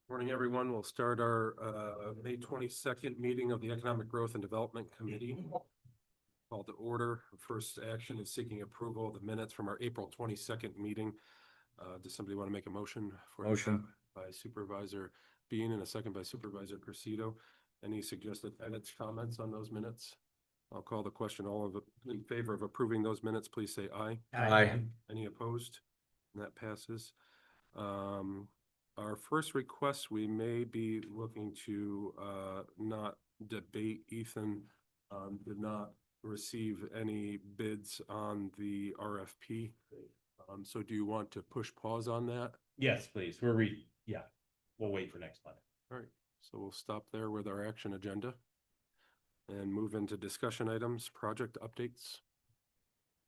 Morning, everyone. We'll start our May 22nd meeting of the Economic Growth and Development Committee. Called to order. First action is seeking approval of the minutes from our April 22nd meeting. Does somebody want to make a motion for Motion. that? By Supervisor Bean and a second by Supervisor Cressida. Any suggested edits, comments on those minutes? I'll call the question. All of in favor of approving those minutes, please say aye. Aye. Any opposed? And that passes. Our first request, we may be looking to not debate. Ethan did not receive any bids on the RFP. So do you want to push pause on that? Yes, please. We'll wait for next month. All right, so we'll stop there with our action agenda and move into discussion items, project updates.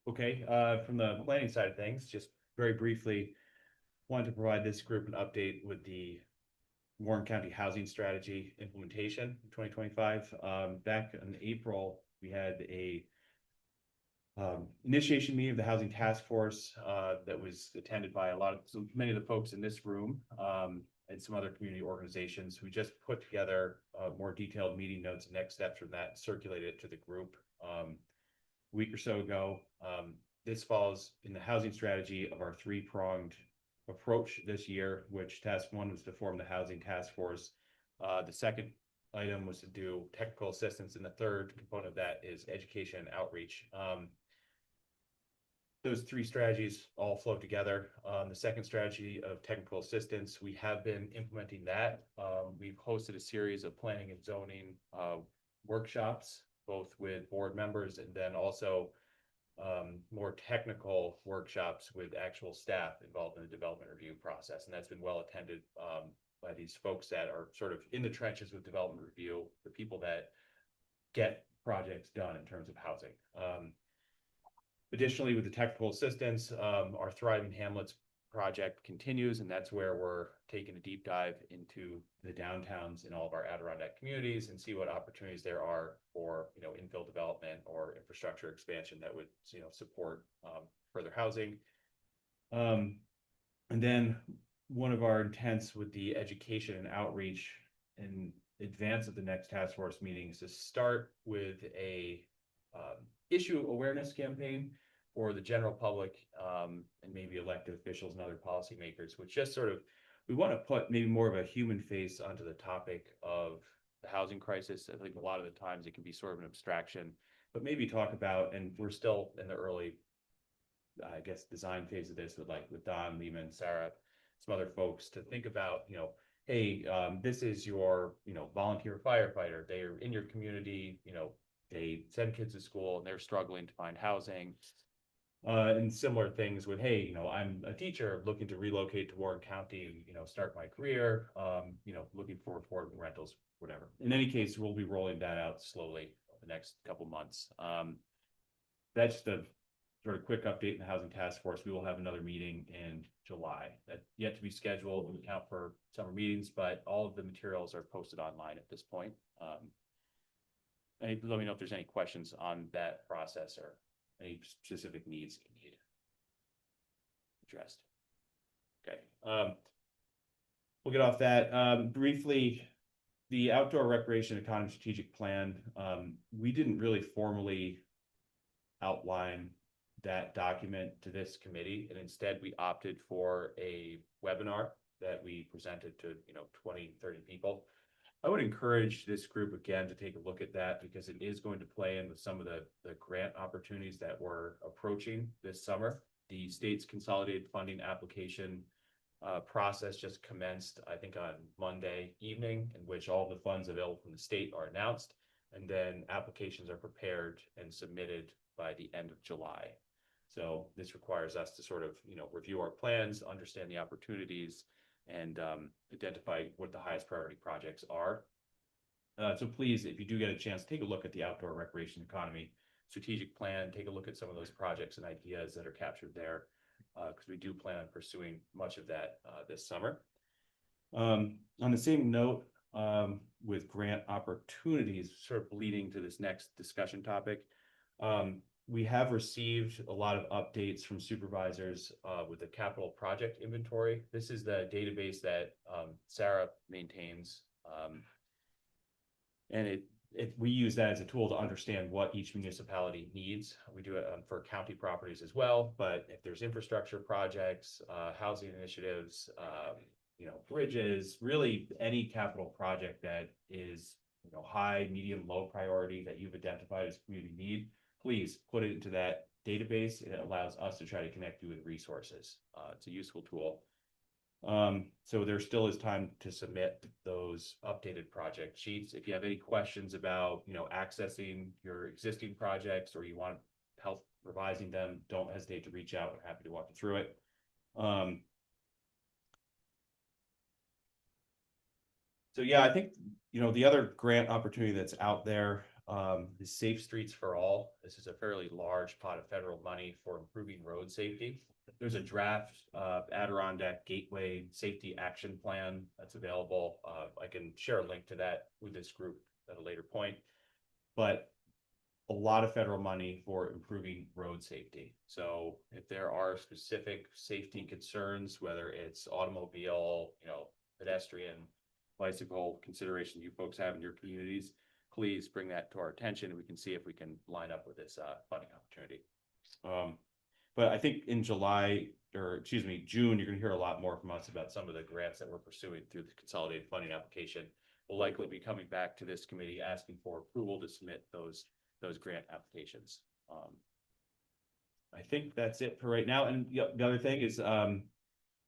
Okay, from the planning side of things, just very briefly, wanted to provide this group an update with the Warren County Housing Strategy implementation in 2025. Back in April, we had a initiation meeting of the Housing Task Force that was attended by many of the folks in this room and some other community organizations. We just put together more detailed meeting notes and next steps from that and circulated it to the group a week or so ago. This falls in the housing strategy of our three-pronged approach this year, which task one was to form the Housing Task Force. The second item was to do technical assistance, and the third component of that is education and outreach. Those three strategies all flow together. The second strategy of technical assistance, we have been implementing that. We've hosted a series of planning and zoning workshops, both with board members and then also more technical workshops with actual staff involved in the development review process. And that's been well attended by these folks that are sort of in the trenches with development review, the people that get projects done in terms of housing. Additionally, with the technical assistance, our Thriving Hamlets project continues, and that's where we're taking a deep dive into the downtowns in all of our Adirondack communities and see what opportunities there are for infill development or infrastructure expansion that would support further housing. And then one of our intents with the education and outreach in advance of the next task force meeting is to start with a issue awareness campaign for the general public and maybe elected officials and other policymakers, which just sort of, we want to put maybe more of a human face onto the topic of the housing crisis. I think a lot of the times it can be sort of an abstraction, but maybe talk about, and we're still in the early, I guess, design phase of this with Don, Lehman, Sarah, some other folks to think about, hey, this is your, volunteer firefighter. They're in your community, they send kids to school and they're struggling to find housing. And similar things with, hey, I'm a teacher looking to relocate to Warren County, start my career, looking for affordable rentals, whatever. In any case, we'll be rolling that out slowly over the next couple months. That's just a sort of quick update in the Housing Task Force. We will have another meeting in July that yet to be scheduled. We count for summer meetings, but all of the materials are posted online at this point. Let me know if there's any questions on that process or any specific needs you need addressed. Okay, we'll get off that. Briefly, the Outdoor Recreation Economy Strategic Plan, we didn't really formally outline that document to this committee, and instead we opted for a webinar that we presented to 20, 30 people. I would encourage this group again to take a look at that because it is going to play in with some of the grant opportunities that we're approaching this summer. The state's consolidated funding application process just commenced, I think, on Monday evening, in which all the funds available from the state are announced, and then applications are prepared and submitted by the end of July. So this requires us to sort of review our plans, understand the opportunities, and identify what the highest priority projects are. So please, if you do get a chance, take a look at the Outdoor Recreation Economy Strategic Plan, take a look at some of those projects and ideas that are captured there, because we do plan on pursuing much of that this summer. On the same note, with grant opportunities, sort of leading to this next discussion topic, we have received a lot of updates from supervisors with the capital project inventory. This is the database that Sarah maintains. And we use that as a tool to understand what each municipality needs. We do it for county properties as well, but if there's infrastructure projects, housing initiatives, bridges, really any capital project that is, high, medium, low priority that you've identified as community need, please put it into that database. It allows us to try to connect you with resources. It's a useful tool. So there still is time to submit those updated project sheets. If you have any questions about, accessing your existing projects, or you want help revising them, don't hesitate to reach out. We're happy to walk you through it. So yeah, I think, the other grant opportunity that's out there is Safe Streets for All. This is a fairly large pot of federal money for improving road safety. There's a draft Adirondack Gateway Safety Action Plan that's available. I can share a link to that with this group at a later point. But a lot of federal money for improving road safety. So if there are specific safety concerns, whether it's automobile, pedestrian, bicycle consideration you folks have in your communities, please bring that to our attention, and we can see if we can line up with this funding opportunity. But I think in June, you're going to hear a lot more from us about some of the grants that we're pursuing through the consolidated funding application. We'll likely be coming back to this committee asking for approval to submit those grant applications. I think that's it for right now. And the other thing is,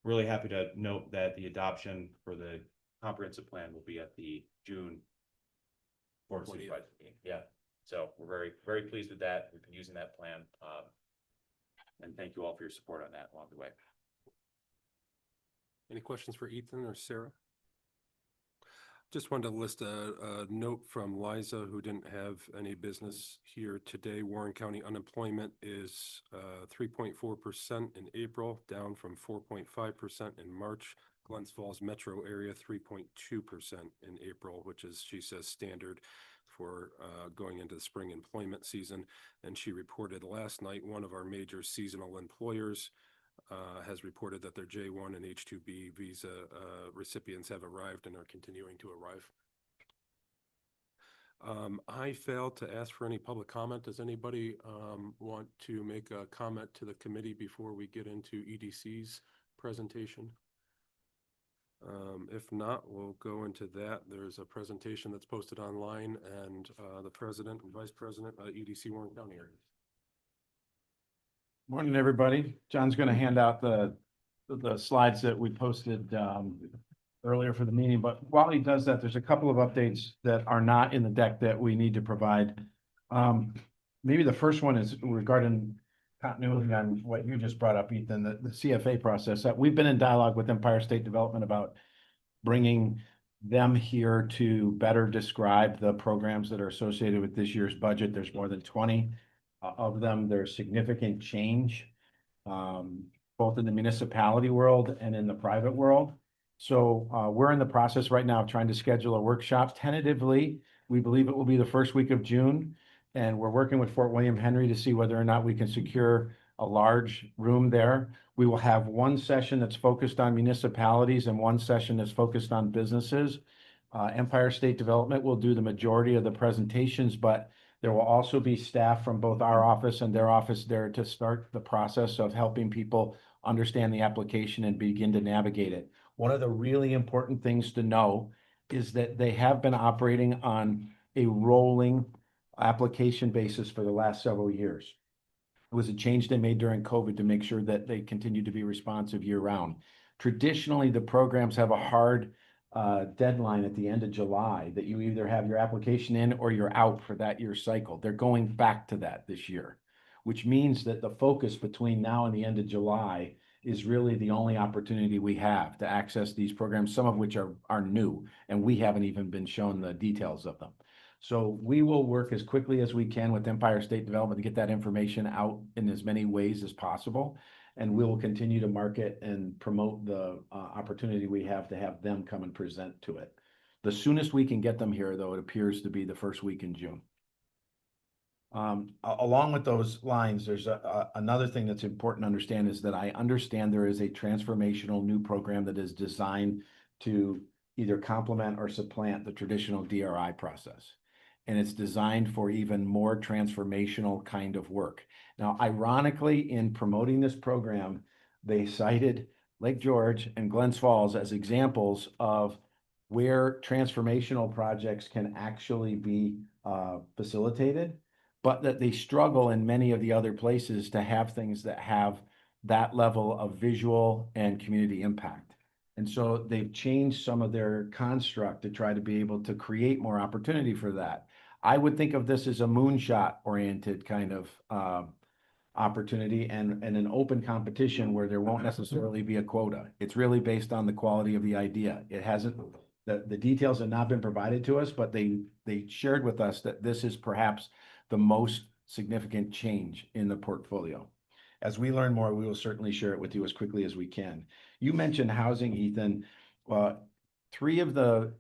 really happy to note that the adoption for the comprehensive plan will be at the June Board of Supervisors meeting. Yeah. So we're very, very pleased with that. We've been using that plan. And thank you all for your support on that along the way. Any questions for Ethan or Sarah? Just wanted to list a note from Liza, who didn't have any business here today. Warren County unemployment is 3.4% in April, down from 4.5% in March. Glens Falls metro area 3.2% in April, which is, she says, standard for going into the spring employment season. And she reported last night one of our major seasonal employers has reported that their J1 and H2B visa recipients have arrived and are continuing to arrive. I failed to ask for any public comment. Does anybody want to make a comment to the committee before we get into EDC's presentation? If not, we'll go into that. There's a presentation that's posted online, and the president and vice president EDC Warren County area. Morning, everybody. John's going to hand out the slides that we posted earlier for the meeting, but while he does that, there's a couple of updates that are not in the deck that we need to provide. Maybe the first one is regarding continuity on what you just brought up, Ethan, the CFA process. We've been in dialogue with Empire State Development about bringing them here to better describe the programs that are associated with this year's budget. There's more than 20 of them. There's significant change, both in the municipality world and in the private world. So we're in the process right now of trying to schedule a workshop. Tentatively, we believe it will be the first week of June. And we're working with Fort William Henry to see whether or not we can secure a large room there. We will have one session that's focused on municipalities and one session that's focused on businesses. Empire State Development will do the majority of the presentations, but there will also be staff from both our office and their office there to start the process of helping people understand the application and begin to navigate it. One of the really important things to know is that they have been operating on a rolling application basis for the last several years. It was a change they made during COVID to make sure that they continue to be responsive year round. Traditionally, the programs have a hard deadline at the end of July that you either have your application in or you're out for that year's cycle. They're going back to that this year, which means that the focus between now and the end of July is really the only opportunity we have to access these programs, some of which are new, and we haven't even been shown the details of them. So we will work as quickly as we can with Empire State Development to get that information out in as many ways as possible. And we will continue to market and promote the opportunity we have to have them come and present to it. The soonest we can get them here, though, it appears to be the first week in June. Along with those lines, there's another thing that's important to understand is that I understand there is a transformational new program that is designed to either complement or supplant the traditional DRI process. And it's designed for even more transformational kind of work. Now, ironically, in promoting this program, they cited Lake George and Glens Falls as examples of where transformational projects can actually be facilitated, but that they struggle in many of the other places to have things that have that level of visual and community impact. And so they've changed some of their construct to try to be able to create more opportunity for that. I would think of this as a moonshot oriented kind of opportunity and an open competition where there won't necessarily be a quota. It's really based on the quality of the idea. It hasn't, the details have not been provided to us, but they shared with us that this is perhaps the most significant change in the portfolio. As we learn more, we will certainly share it with you as quickly as we can. You mentioned housing, Ethan. 3 of the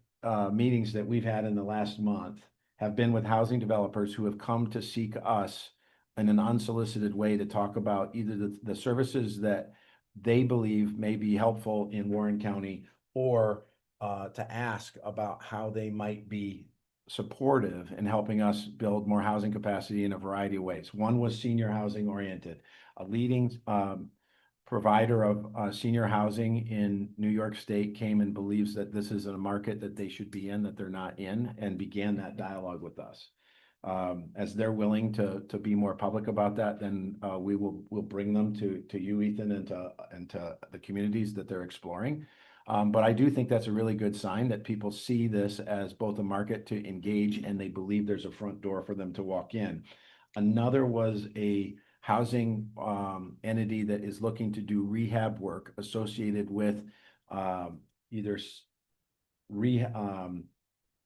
meetings that we've had in the last month have been with housing developers who have come to seek us in an unsolicited way to talk about either the services that they believe may be helpful in Warren County, or to ask about how they might be supportive in helping us build more housing capacity in a variety of ways. One was senior housing oriented. A leading provider of senior housing in New York State came and believes that this is a market that they should be in, that they're not in, and began that dialogue with us. As they're willing to be more public about that, then we'll bring them to you, Ethan, and to the communities that they're exploring. But I do think that's a really good sign that people see this as both a market to engage and they believe there's a front door for them to walk in. Another was a housing entity that is looking to do rehab work associated with either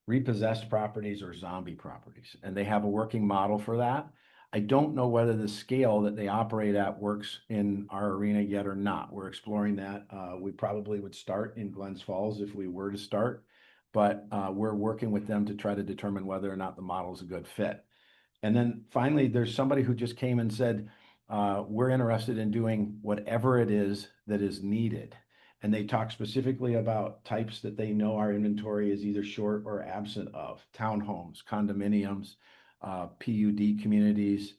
repossessed properties or zombie properties. And they have a working model for that. I don't know whether the scale that they operate at works in our arena yet or not. We're exploring that. We probably would start in Glens Falls if we were to start, but we're working with them to try to determine whether or not the model is a good fit. And then finally, there's somebody who just came and said, we're interested in doing whatever it is that is needed. And they talk specifically about types that they know our inventory is either short or absent of: townhomes, condominiums, PUD communities,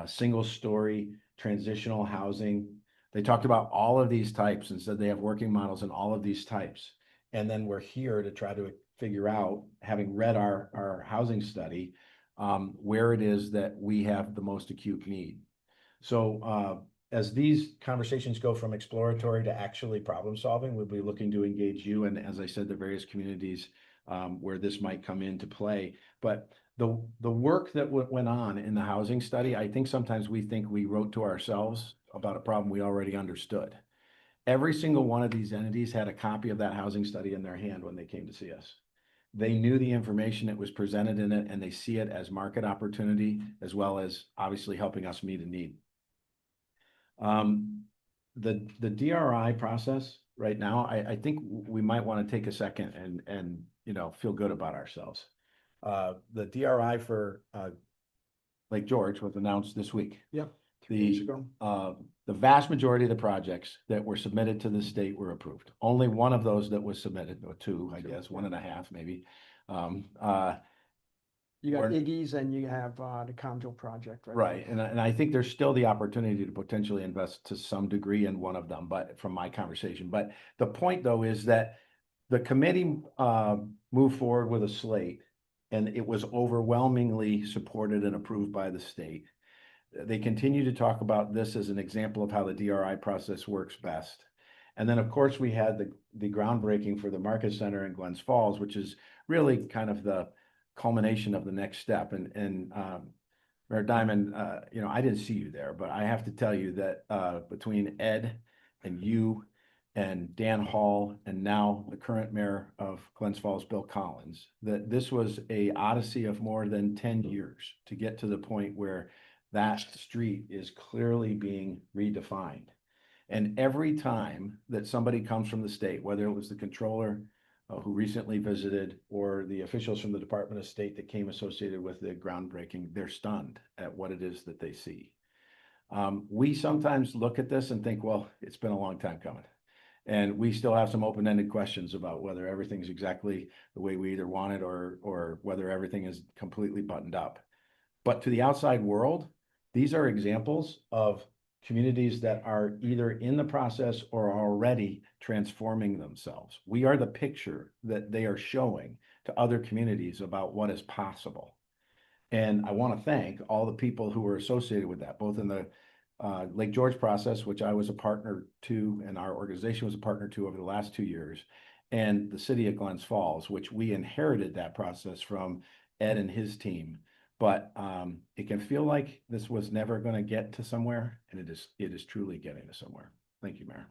single story, transitional housing. They talked about all of these types and said they have working models in all of these types. And then we're here to try to figure out, having read our housing study, where it is that we have the most acute need. So as these conversations go from exploratory to actually problem solving, we'll be looking to engage you and, as I said, the various communities where this might come into play. But the work that went on in the housing study, I think sometimes we think we wrote to ourselves about a problem we already understood. Every single one of these entities had a copy of that housing study in their hand when they came to see us. They knew the information that was presented in it, and they see it as market opportunity, as well as obviously helping us meet a need. The DRI process right now, I think we might want to take a second and feel good about ourselves. The DRI for Lake George was announced this week. Yep. 2 days ago. The vast majority of the projects that were submitted to the state were approved. Only one of those that was submitted, or 2, I guess, 1.5 maybe. You got Iggy's and you have the Conjo project, right? Right, and I think there's still the opportunity to potentially invest to some degree in one of them, but from my conversation. But the point, though, is that the committee moved forward with a slate, and it was overwhelmingly supported and approved by the state. They continue to talk about this as an example of how the DRI process works best. And then, of course, we had the groundbreaking for the Market Center in Glens Falls, which is really kind of the culmination of the next step. And Mayor Diamond, I didn't see you there, but I have to tell you that between Ed and you and Dan Hall, and now the current mayor of Glens Falls, Bill Collins, that this was a odyssey of more than 10 years to get to the point where that street is clearly being redefined. And every time that somebody comes from the state, whether it was the controller, who recently visited, or the officials from the Department of State that came associated with the groundbreaking, they're stunned at what it is that they see. We sometimes look at this and think, well, it's been a long time coming. And we still have some open-ended questions about whether everything's exactly the way we either want it or whether everything is completely buttoned up. But to the outside world, these are examples of communities that are either in the process or already transforming themselves. We are the picture that they are showing to other communities about what is possible. And I want to thank all the people who were associated with that, both in the Lake George process, which I was a partner to, and our organization was a partner to over the last 2 years, and the city of Glens Falls, which we inherited that process from Ed and his team. But it can feel like this was never going to get to somewhere, and it is truly getting to somewhere. Thank you, Mayor.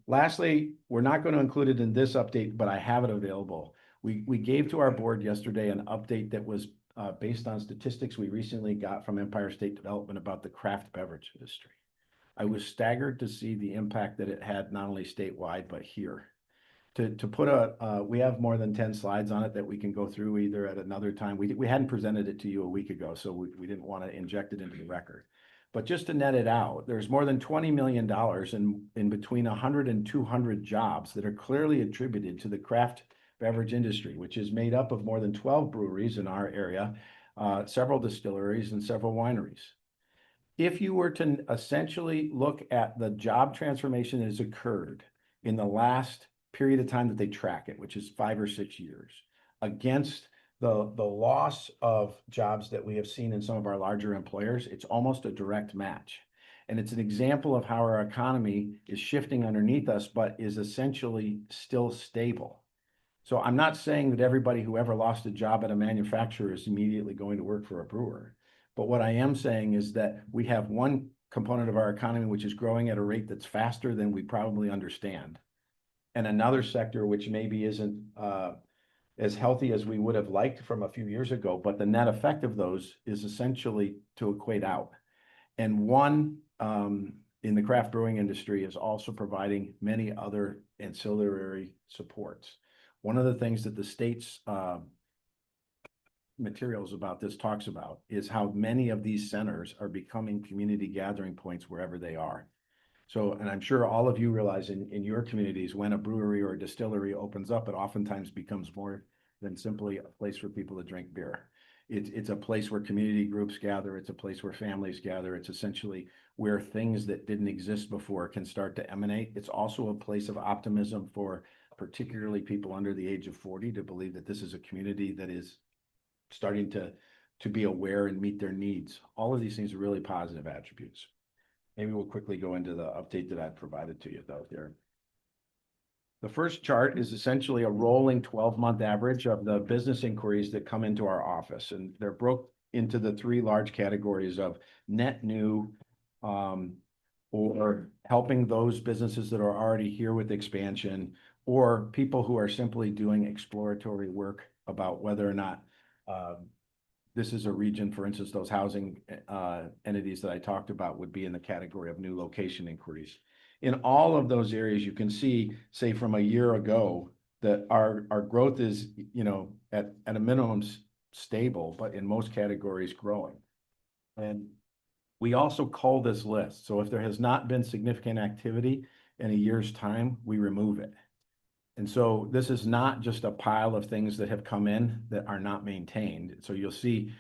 Lastly, we're not going to include it in this update, but I have it available. We gave to our board yesterday an update that was based on statistics we recently got from Empire State Development about the craft beverage industry. I was staggered to see the impact that it had not only statewide, but here. To put we have more than 10 slides on it that we can go through either at another time. We hadn't presented it to you a week ago, so we didn't want to inject it into the record. But just to net it out, there's more than $20 million in between 100 and 200 jobs that are clearly attributed to the craft beverage industry, which is made up of more than 12 breweries in our area, several distilleries, and several wineries. If you were to essentially look at the job transformation that has occurred in the last period of time that they track it, which is 5 or 6 years, against the loss of jobs that we have seen in some of our larger employers, it's almost a direct match. And it's an example of how our economy is shifting underneath us, but is essentially still stable. So I'm not saying that everybody who ever lost a job at a manufacturer is immediately going to work for a brewer. But what I am saying is that we have one component of our economy which is growing at a rate that's faster than we probably understand. And another sector which maybe isn't as healthy as we would have liked from a few years ago, but the net effect of those is essentially to equate out. And one in the craft brewing industry is also providing many other ancillary supports. One of the things that the state's materials about this talks about is how many of these centers are becoming community gathering points wherever they are. So, and I'm sure all of you realize in your communities, when a brewery or a distillery opens up, it oftentimes becomes more than simply a place for people to drink beer. It's a place where community groups gather. It's a place where families gather. It's essentially where things that didn't exist before can start to emanate. It's also a place of optimism for particularly people under the age of 40 to believe that this is a community that is starting to be aware and meet their needs. All of these things are really positive attributes. Maybe we'll quickly go into the update that I provided to you though there. The first chart is essentially a rolling 12-month average of the business inquiries that come into our office. And they're broke into the 3 large categories of net new, or helping those businesses that are already here with expansion, or people who are simply doing exploratory work about whether or not this is a region. For instance, those housing entities that I talked about would be in the category of new location inquiries. In all of those areas, you can see, say from a year ago, that our growth is, you know, at a minimum stable, but in most categories growing. And we also cull this list. So if there has not been significant activity in a year's time, we remove it. And so this is not just a pile of things that have come in that are not maintained. So you'll see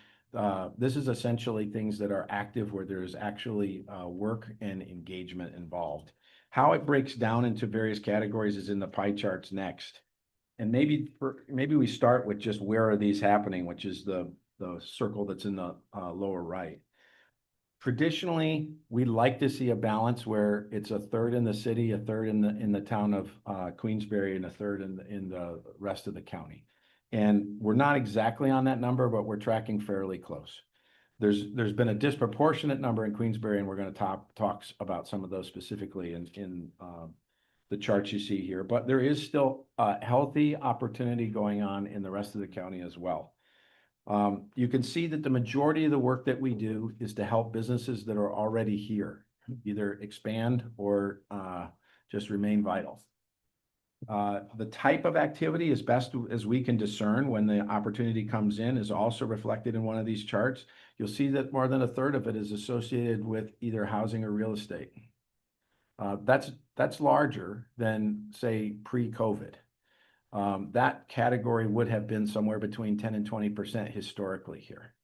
this is essentially things that are active where there's actually work and engagement involved. How it breaks down into various categories is in the pie charts next. And maybe we start with just where are these happening, which is the circle that's in the lower right. Traditionally, we'd like to see a balance where it's a third in the city, a third in the town of Queensbury, and a third in the rest of the county. And we're not exactly on that number, but we're tracking fairly close. There's been a disproportionate number in Queensbury, and we're going to talk about some of those specifically in the charts you see here. But there is still a healthy opportunity going on in the rest of the county as well. You can see that the majority of the work that we do is to help businesses that are already here, either expand or just remain vital. The type of activity, as best as we can discern when the opportunity comes in, is also reflected in one of these charts. You'll see that more than a third of it is associated with either housing or real estate. That's larger than, say, pre-COVID. That category would have been somewhere between 10 and 20% historically here.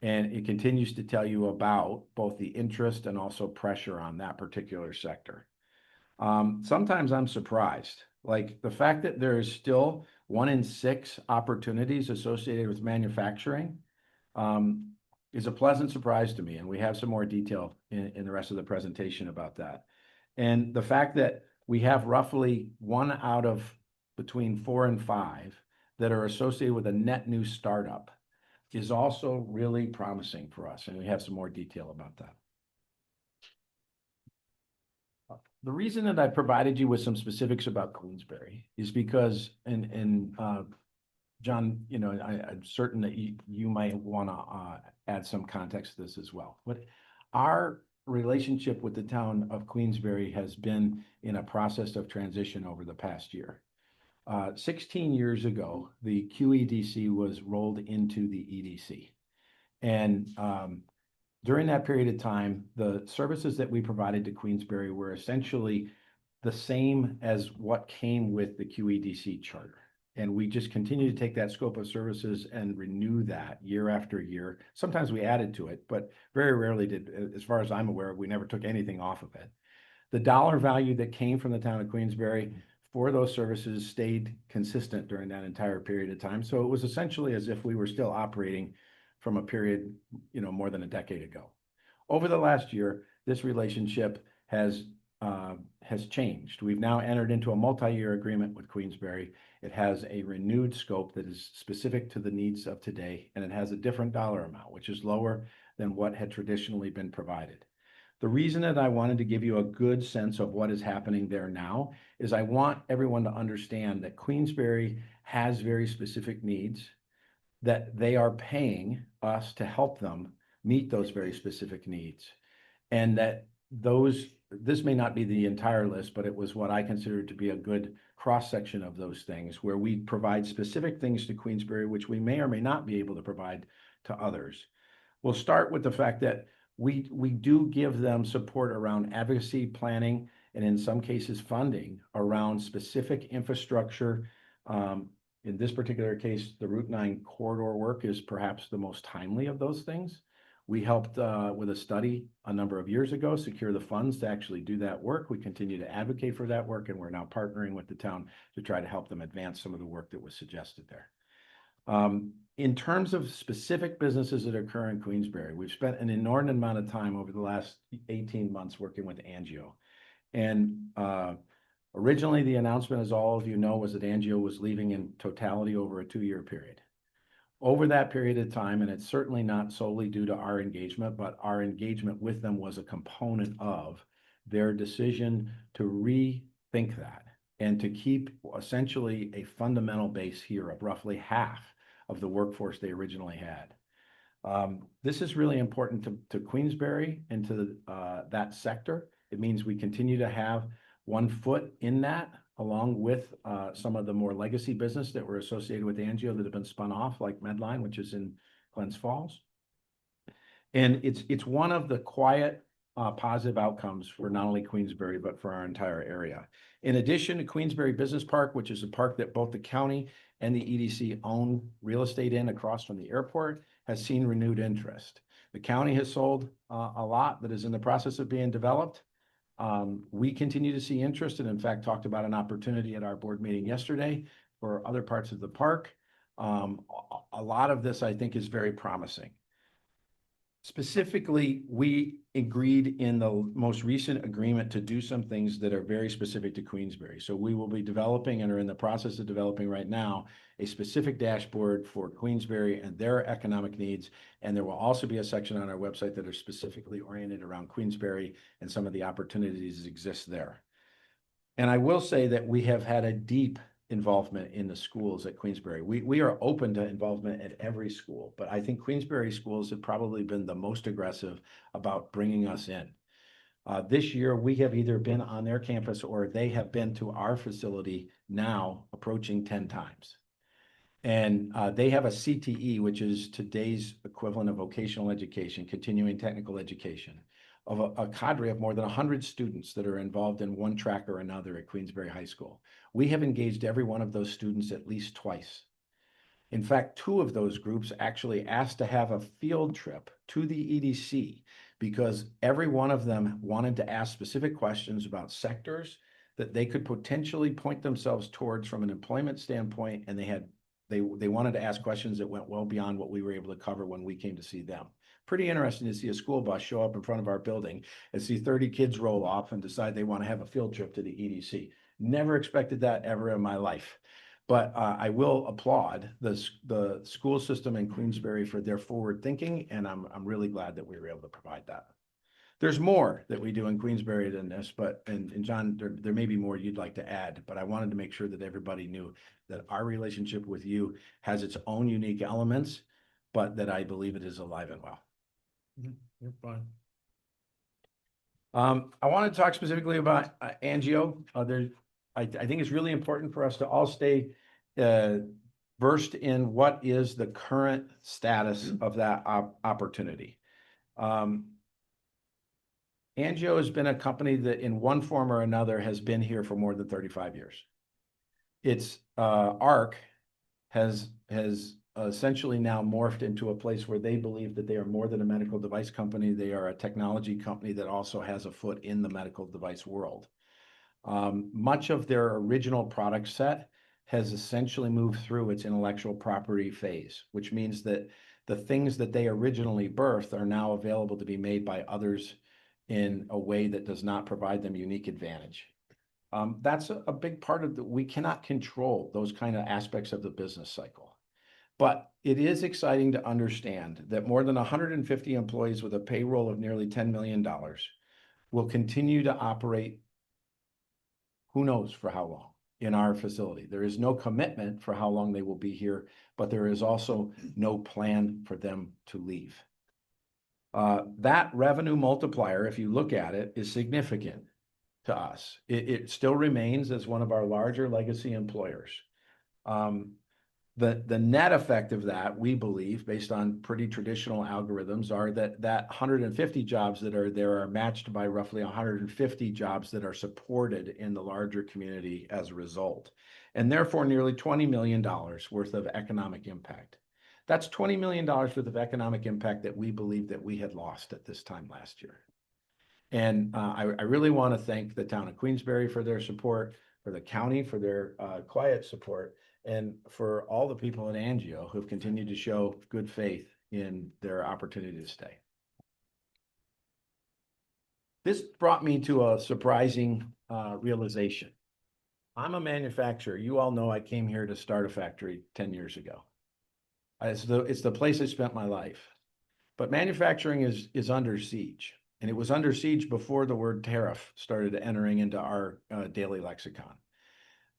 And it continues to tell you about both the interest and also pressure on that particular sector. Sometimes I'm surprised, like the fact that there is still 1 in 6 opportunities associated with manufacturing is a pleasant surprise to me. And we have some more detail in the rest of the presentation about that. And the fact that we have roughly 1 out of between 4 and 5 that are associated with a net new startup is also really promising for us. And we have some more detail about that. The reason that I provided you with some specifics about Queensbury is because, and John, you know, I'm certain that you might want to add some context to this as well. But our relationship with the town of Queensbury has been in a process of transition over the past year. 16 years ago, the QEDC was rolled into the EDC. And during that period of time, the services that we provided to Queensbury were essentially the same as what came with the QEDC charter. And we just continue to take that scope of services and renew that year after year. Sometimes we added to it, but very rarely did, as far as I'm aware, we never took anything off of it. The dollar value that came from the town of Queensbury for those services stayed consistent during that entire period of time. So it was essentially as if we were still operating from a period, you know, more than a decade ago. Over the last year, this relationship has changed. We've now entered into a multi-year agreement with Queensbury. It has a renewed scope that is specific to the needs of today, and it has a different dollar amount, which is lower than what had traditionally been provided. The reason that I wanted to give you a good sense of what is happening there now is I want everyone to understand that Queensbury has very specific needs, that they are paying us to help them meet those very specific needs. And that this may not be the entire list, but it was what I consider to be a good cross-section of those things, where we provide specific things to Queensbury, which we may or may not be able to provide to others. We'll start with the fact that we do give them support around advocacy, planning, and in some cases funding around specific infrastructure. In this particular case, the Route 9 corridor work is perhaps the most timely of those things. We helped with a study a number of years ago, secure the funds to actually do that work. We continue to advocate for that work, and we're now partnering with the town to try to help them advance some of the work that was suggested there. In terms of specific businesses that occur in Queensbury, we've spent an inordinate amount of time over the last 18 months working with Angio. And originally, the announcement, as all of you know, was that Angio was leaving in totality over a 2-year period. Over that period of time, and it's certainly not solely due to our engagement, but our engagement with them was a component of their decision to rethink that and to keep essentially a fundamental base here of roughly half of the workforce they originally had. This is really important to Queensbury and to that sector. It means we continue to have one foot in that, along with some of the more legacy business that were associated with Angio that have been spun off, like Medline, which is in Glens Falls. And it's one of the quiet positive outcomes for not only Queensbury, but for our entire area. In addition to Queensbury Business Park, which is a park that both the county and the EDC own real estate in across from the airport, has seen renewed interest. The county has sold a lot that is in the process of being developed. We continue to see interest, and in fact talked about an opportunity at our board meeting yesterday for other parts of the park. A lot of this, I think, is very promising. Specifically, we agreed in the most recent agreement to do some things that are very specific to Queensbury. So we will be developing and are in the process of developing right now a specific dashboard for Queensbury and their economic needs. And there will also be a section on our website that are specifically oriented around Queensbury and some of the opportunities that exist there. And I will say that we have had a deep involvement in the schools at Queensbury. We are open to involvement at every school, but I think Queensbury schools have probably been the most aggressive about bringing us in. This year, we have either been on their campus or they have been to our facility now approaching 10 times. And they have a CTE, which is today's equivalent of vocational education, continuing technical education, of a cadre of more than 100 students that are involved in one track or another at Queensbury High School. We have engaged every one of those students at least twice. In fact, 2 of those groups actually asked to have a field trip to the EDC because every one of them wanted to ask specific questions about sectors that they could potentially point themselves towards from an employment standpoint, and they wanted to ask questions that went well beyond what we were able to cover when we came to see them. Pretty interesting to see a school bus show up in front of our building and see 30 kids roll off and decide they want to have a field trip to the EDC. Never expected that ever in my life. But I will applaud the school system in Queensbury for their forward thinking, and I'm really glad that we were able to provide that. There's more that we do in Queensbury than this, but, and John, there may be more you'd like to add, but I wanted to make sure that everybody knew that our relationship with you has its own unique elements, but that I believe it is alive and well. You're fine. I want to talk specifically about Angio. I think it's really important for us to all stay versed in what is the current status of that opportunity. Angio has been a company that in one form or another has been here for more than 35 years. Its arc has essentially now morphed into a place where they believe that they are more than a medical device company. They are a technology company that also has a foot in the medical device world. Much of their original product set has essentially moved through its intellectual property phase, which means that the things that they originally birthed are now available to be made by others in a way that does not provide them unique advantage. That's a big part of we cannot control those kind of aspects of the business cycle. But it is exciting to understand that more than 150 employees with a payroll of nearly $10 million will continue to operate, who knows for how long, in our facility. There is no commitment for how long they will be here, but there is also no plan for them to leave. That revenue multiplier, if you look at it, is significant to us. It still remains as one of our larger legacy employers. The net effect of that, we believe, based on pretty traditional algorithms, are that 150 jobs that are there are matched by roughly 150 jobs that are supported in the larger community as a result, and therefore nearly $20 million worth of economic impact. That's $20 million worth of economic impact that we believe that we had lost at this time last year. And I really want to thank the town of Queensbury for their support, for the county for their quiet support, and for all the people at Angio who have continued to show good faith in their opportunity to stay. This brought me to a surprising realization. I'm a manufacturer. You all know I came here to start a factory 10 years ago. It's the place I spent my life. But manufacturing is under siege. And it was under siege before the word tariff started entering into our daily lexicon.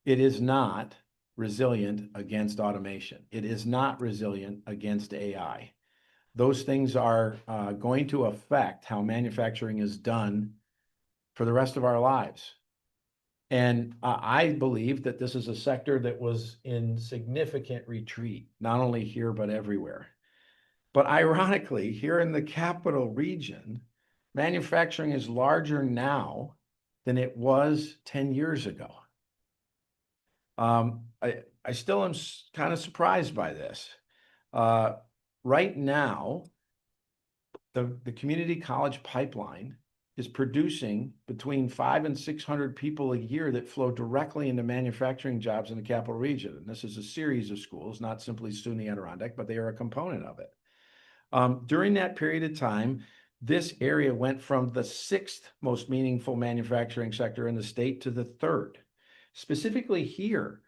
It is not resilient against automation. It is not resilient against AI. Those things are going to affect how manufacturing is done for the rest of our lives. And I believe that this is a sector that was in significant retreat, not only here, but everywhere. But ironically, here in the capital region, manufacturing is larger now than it was 10 years ago. I still am kind of surprised by this. Right now, the community college pipeline is producing between 500 and 600 people a year that flow directly into manufacturing jobs in the capital region. And this is a series of schools, not simply SUNY Adirondack, but they are a component of it. During that period of time, this area went from the 6th most meaningful manufacturing sector in the state to the 3rd. Specifically here,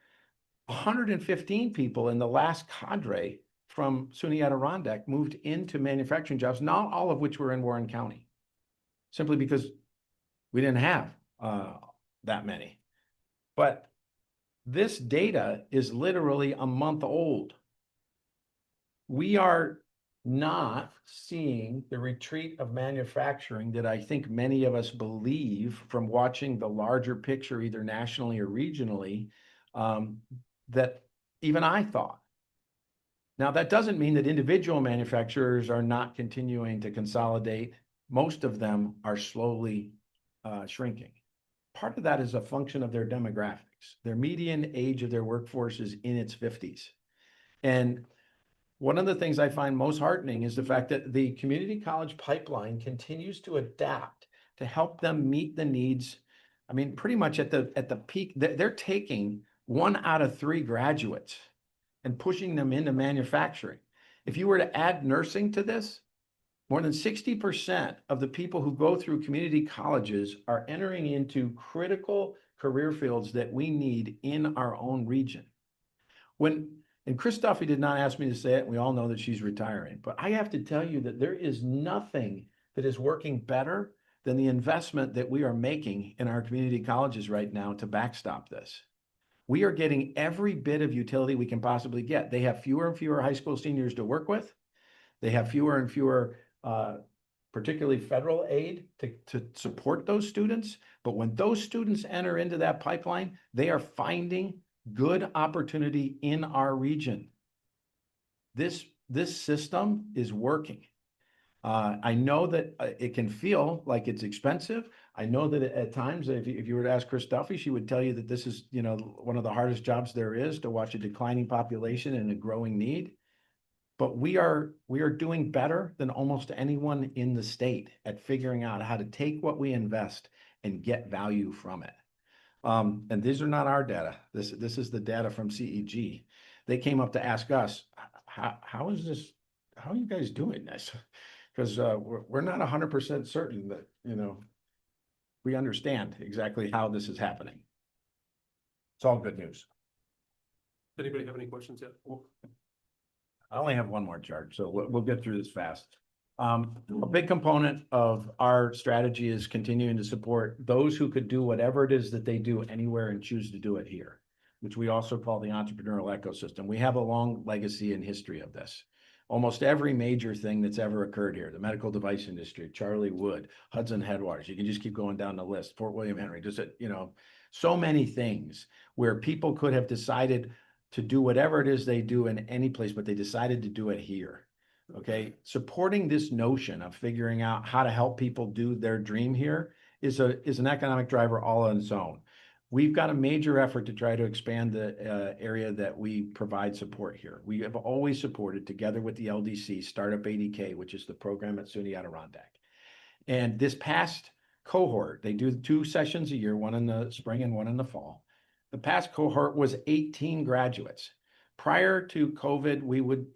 115 people in the last cadre from SUNY Adirondack moved into manufacturing jobs, not all of which were in Warren County, simply because we didn't have that many. But this data is literally a month old. We are not seeing the retreat of manufacturing that I think many of us believe from watching the larger picture, either nationally or regionally, that even I thought. Now, that doesn't mean that individual manufacturers are not continuing to consolidate. Most of them are slowly shrinking. Part of that is a function of their demographics. Their median age of their workforce is in its 50s. And one of the things I find most heartening is the fact that the community college pipeline continues to adapt to help them meet the needs. I mean, pretty much at the peak, they're taking 1 out of 3 graduates and pushing them into manufacturing. If you were to add nursing to this, more than 60% of the people who go through community colleges are entering into critical career fields that we need in our own region. And Chris Duffy did not ask me to say it, and we all know that she's retiring, but I have to tell you that there is nothing that is working better than the investment that we are making in our community colleges right now to backstop this. We are getting every bit of utility we can possibly get. They have fewer and fewer high school seniors to work with. They have fewer and fewer, particularly federal aid to support those students. But when those students enter into that pipeline, they are finding good opportunity in our region. This system is working. I know that it can feel like it's expensive. I know that at times, if you were to ask Chris Duffy, she would tell you that this is, one of the hardest jobs there is, to watch a declining population and a growing need. But we are doing better than almost anyone in the state at figuring out how to take what we invest and get value from it. And these are not our data. This is the data from CEG. They came up to ask us, how is this? How are you guys doing this? Because we're not 100% certain that we understand exactly how this is happening. It's all good news. Anybody have any questions yet? I only have one more chart, so we'll get through this fast. A big component of our strategy is continuing to support those who could do whatever it is that they do anywhere and choose to do it here, which we also call the entrepreneurial ecosystem. We have a long legacy and history of this. Almost every major thing that's ever occurred here, the medical device industry, Charlie Wood, Hudson Headwaters, you can just keep going down the list, Fort William Henry, just, so many things where people could have decided to do whatever it is they do in any place, but they decided to do it here. Okay, supporting this notion of figuring out how to help people do their dream here is an economic driver all on its own. We've got a major effort to try to expand the area that we provide support here. We have always supported, together with the LDC, Startup ADK, which is the program at SUNY Adirondack. And this past cohort, they do 2 sessions a year, one in the spring and one in the fall. The past cohort was 18 graduates. Prior to COVID, we would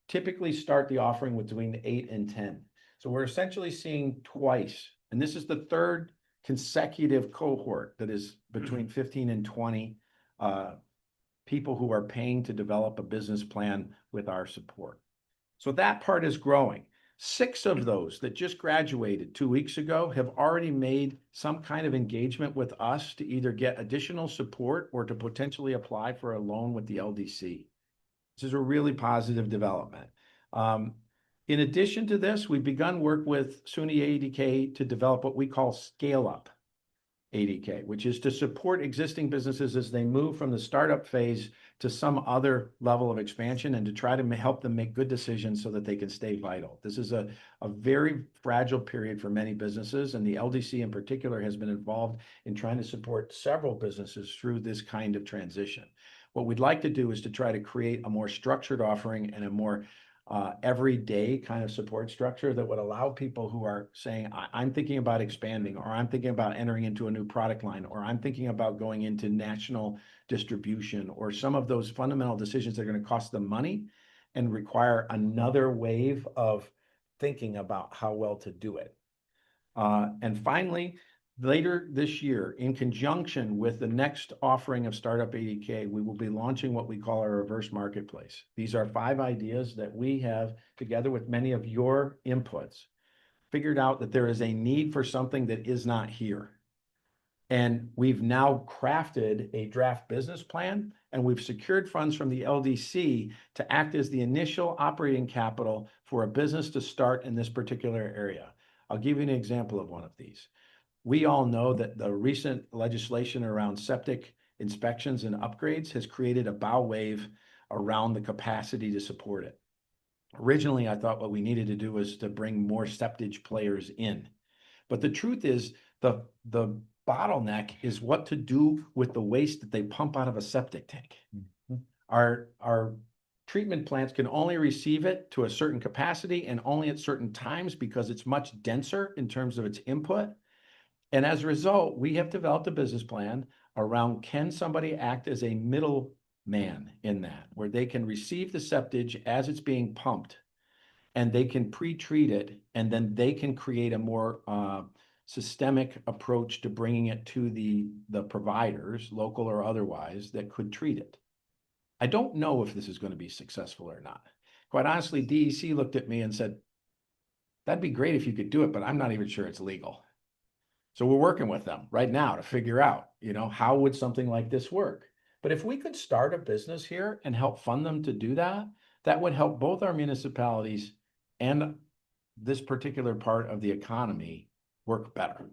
typically start the offering with between 8 and 10. So we're essentially seeing twice, and this is the 3rd consecutive cohort that is between 15 and 20 people who are paying to develop a business plan with our support. So that part is growing. 6 of those that just graduated 2 weeks ago have already made some kind of engagement with us to either get additional support or to potentially apply for a loan with the LDC. This is a really positive development. In addition to this, we've begun work with SUNY ADK to develop what we call Scale Up ADK, which is to support existing businesses as they move from the startup phase to some other level of expansion, and to try to help them make good decisions so that they can stay vital. This is a very fragile period for many businesses, and the LDC in particular has been involved in trying to support several businesses through this kind of transition. What we'd like to do is to try to create a more structured offering and a more everyday kind of support structure that would allow people who are saying, I'm thinking about expanding, or I'm thinking about entering into a new product line, or I'm thinking about going into national distribution, or some of those fundamental decisions that are going to cost them money and require another wave of thinking about how well to do it. And finally, later this year, in conjunction with the next offering of Startup ADK, we will be launching what we call our reverse marketplace. These are 5 ideas that we have, together with many of your inputs, figured out that there is a need for something that is not here. And we've now crafted a draft business plan, and we've secured funds from the LDC to act as the initial operating capital for a business to start in this particular area. I'll give you an example of one of these. We all know that the recent legislation around septic inspections and upgrades has created a bow wave around the capacity to support it. Originally, I thought what we needed to do was to bring more septic players in. But the truth is, the bottleneck is what to do with the waste that they pump out of a septic tank. Our treatment plants can only receive it to a certain capacity and only at certain times because it's much denser in terms of its input. And as a result, we have developed a business plan around, can somebody act as a middleman in that, where they can receive the septic as it's being pumped and they can pre-treat it, and then they can create a more systemic approach to bringing it to the providers, local or otherwise, that could treat it. I don't know if this is going to be successful or not. Quite honestly, DEC looked at me and said, that'd be great if you could do it, but I'm not even sure it's legal. So we're working with them right now to figure out, how would something like this work? But if we could start a business here and help fund them to do that, that would help both our municipalities and this particular part of the economy work better.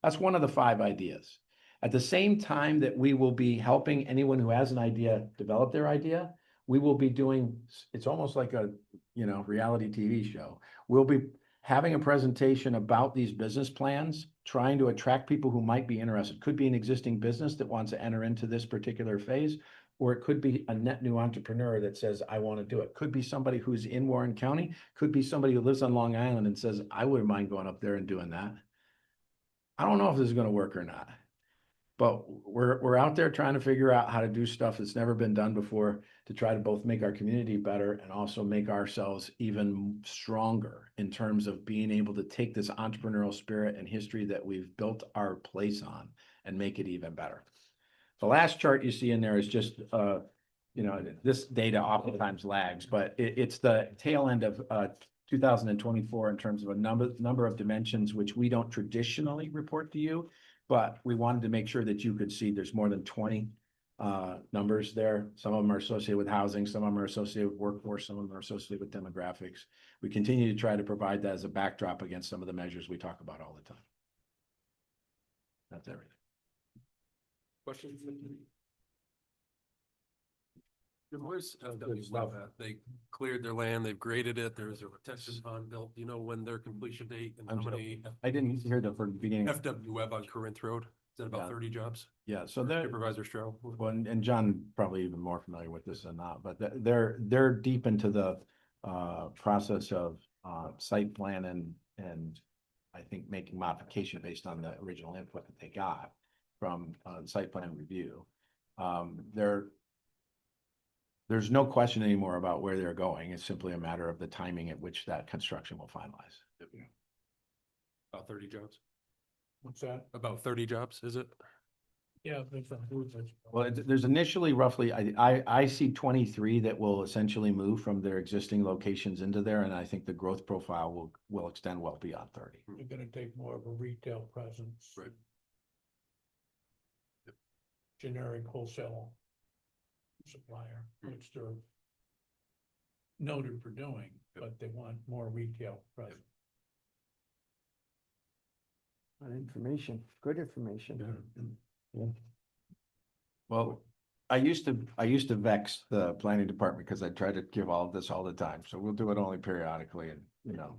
That's one of the 5 ideas. At the same time that we will be helping anyone who has an idea develop their idea, we will be doing, it's almost like a, reality TV show. We'll be having a presentation about these business plans, trying to attract people who might be interested. Could be an existing business that wants to enter into this particular phase, or it could be a net new entrepreneur that says, I want to do it. Could be somebody who's in Warren County, could be somebody who lives on Long Island and says, I wouldn't mind going up there and doing that. I don't know if this is going to work or not, but we're out there trying to figure out how to do stuff that's never been done before, to try to both make our community better and also make ourselves even stronger in terms of being able to take this entrepreneurial spirit and history that we've built our place on and make it even better. The last chart you see in there is just, this data oftentimes lags, but it's the tail end of 2024 in terms of a number of dimensions, which we don't traditionally report to you, but we wanted to make sure that you could see there's more than 20 numbers there. Some of them are associated with housing, some of them are associated with workforce, some of them are associated with demographics. We continue to try to provide that as a backdrop against some of the measures we talk about all the time. That's everything. Questions? Where's Good stuff. FW at? They cleared their land, they've graded it, there's a retention pond built. Do you know when their completion date and how many? I didn't hear the beginning. FW Web on Corinth Road, is that about Yeah. 30 jobs? Yeah, so they're, Supervisor Stroh? well, and John probably even more familiar with this than not, but they're deep into the process of site plan and I think making modification based on the original input that they got from site plan review. There's no question anymore about where they're going. It's simply a matter of the timing at which that construction will finalize. About 30 jobs? What's that? About 30 jobs, is it? Yeah. That's a good. Well, there's initially roughly, I see 23 that will essentially move from their existing locations into there, and I think the growth profile will extend well beyond 30. You're gonna take more of a retail presence. Right. Generic wholesale supplier, which they're noted for doing, but they want more retail presence. Information, good information. Well, I used to vex the planning department because I try to give all of this all the time. So we'll do it only periodically and,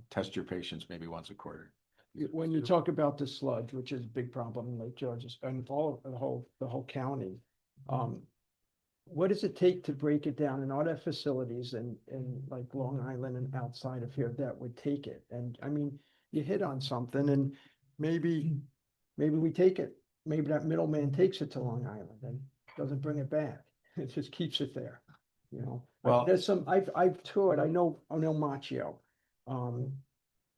test your patience maybe once a quarter. When you talk about the sludge, which is a big problem in Lake George and all of the whole county, what does it take to break it down? And are there facilities in like Long Island and outside of here that would take it? And I mean, you hit on something, and maybe we take it. Maybe that middleman takes it to Long Island and doesn't bring it back. It just keeps it there, Well- there's some, I've toured, I know Macchio.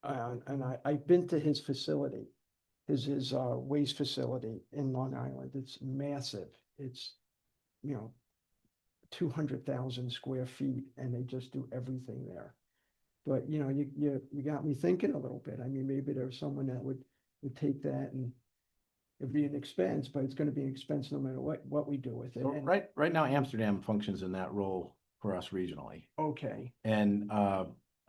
And I've been to his facility, his waste facility in Long Island. It's massive. It's, 200,000 square feet, and they just do everything there. But, you got me thinking a little bit. I mean, maybe there's someone that would take that and It'd be an expense, but it's gonna be an expense no matter what we do with it. So And- right now Amsterdam functions in that role for us regionally. Okay, And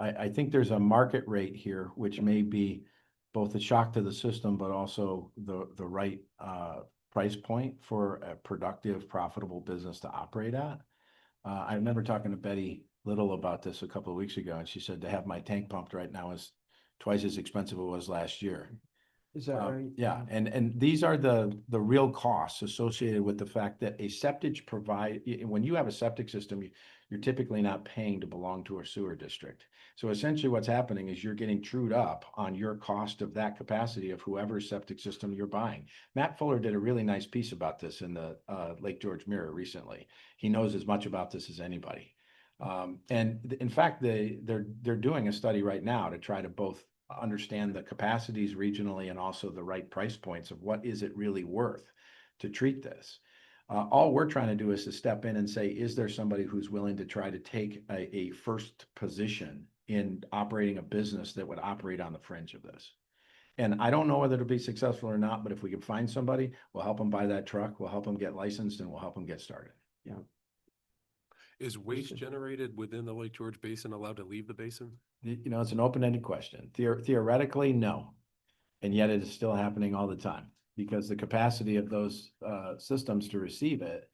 I think there's a market rate here, which may be both a shock to the system, but also the right price point for a productive, profitable business to operate at. I remember talking to Betty Little about this a couple of weeks ago, and she said to have my tank pumped right now is twice as expensive as it was last year. is that right? Yeah, and these are the real costs associated with the fact that a septic when you have a septic system, you're typically not paying to belong to a sewer district. So essentially what's happening is you're getting trued up on your cost of that capacity of whoever's septic system you're buying. Matt Fuller did a really nice piece about this in the Lake George Mirror recently. He knows as much about this as anybody. And in fact, they're doing a study right now to try to both understand the capacities regionally and also the right price points of what is it really worth to treat this. All we're trying to do is to step in and say, is there somebody who's willing to try to take a first position in operating a business that would operate on the fringe of this? And I don't know whether it'll be successful or not, but if we can find somebody, we'll help them buy that truck, we'll help them get licensed, and we'll help them get started. Is waste generated within the Lake George Basin allowed to leave the basin? You know, it's an open-ended question. Theoretically, no. And yet it is still happening all the time because the capacity of those systems to receive it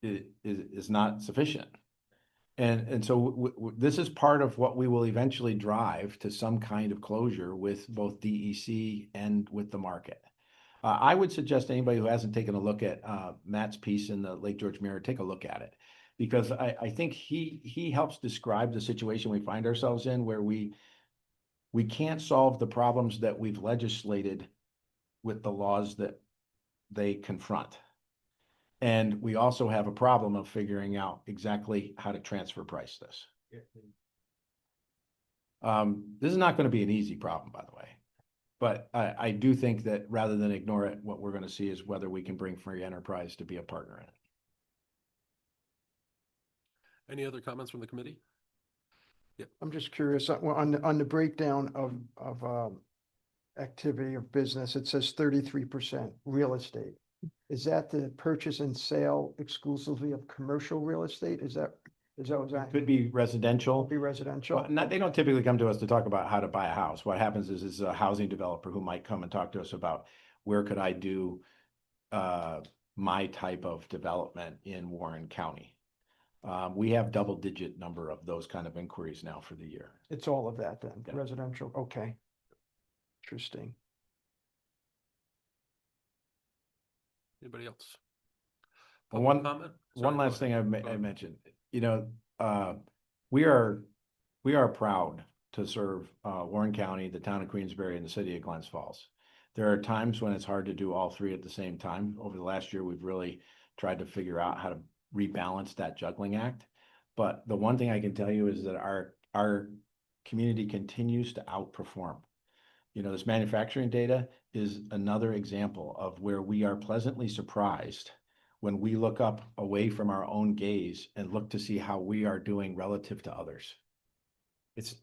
is not sufficient. And so this is part of what we will eventually drive to some kind of closure with both DEC and with the market. I would suggest anybody who hasn't taken a look at Matt's piece in the Lake George Mirror, take a look at it. Because I think he helps describe the situation we find ourselves in where we can't solve the problems that we've legislated with the laws that they confront. And we also have a problem of figuring out exactly how to transfer price this. This is not going to be an easy problem, by the way. But I do think that rather than ignore it, what we're going to see is whether we can bring free enterprise to be a partner in it. Any other comments from the committee? I'm just curious, on the breakdown of activity of business, it says 33% real estate. Is that the purchase and sale exclusively of commercial real estate? Is that what that Could be residential. be residential? Well, they don't typically come to us to talk about how to buy a house. What happens is a housing developer who might come and talk to us about where could I do my type of development in Warren County. We have double-digit number of those kind of inquiries now for the year. It's all of that then, Yeah. residential, okay. Interesting. Anybody else? Well, Public comment? Sorry, One go last thing ahead. I Go ahead. mentioned, you know, we are proud to serve Warren County, the town of Queensbury, and the city of Glens Falls. There are times when it's hard to do all three at the same time. Over the last year, we've really tried to figure out how to rebalance that juggling act. But the one thing I can tell you is that our community continues to outperform. You know, this manufacturing data is another example of where we are pleasantly surprised when we look up away from our own gaze and look to see how we are doing relative to others. It's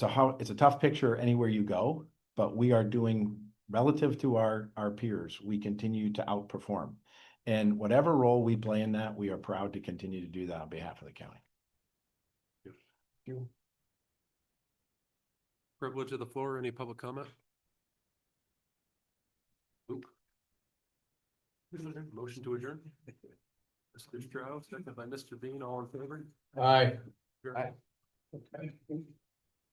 a tough picture anywhere you go, but we are doing relative to our peers. We continue to outperform. And whatever role we play in that, we are proud to continue to do that on behalf of the county. You, Privilege of the floor, any public comment? Oop. Motion to adjourn? Mr. Strauss, second by Mr. Bean, all in favor? Aye. Aye. okay.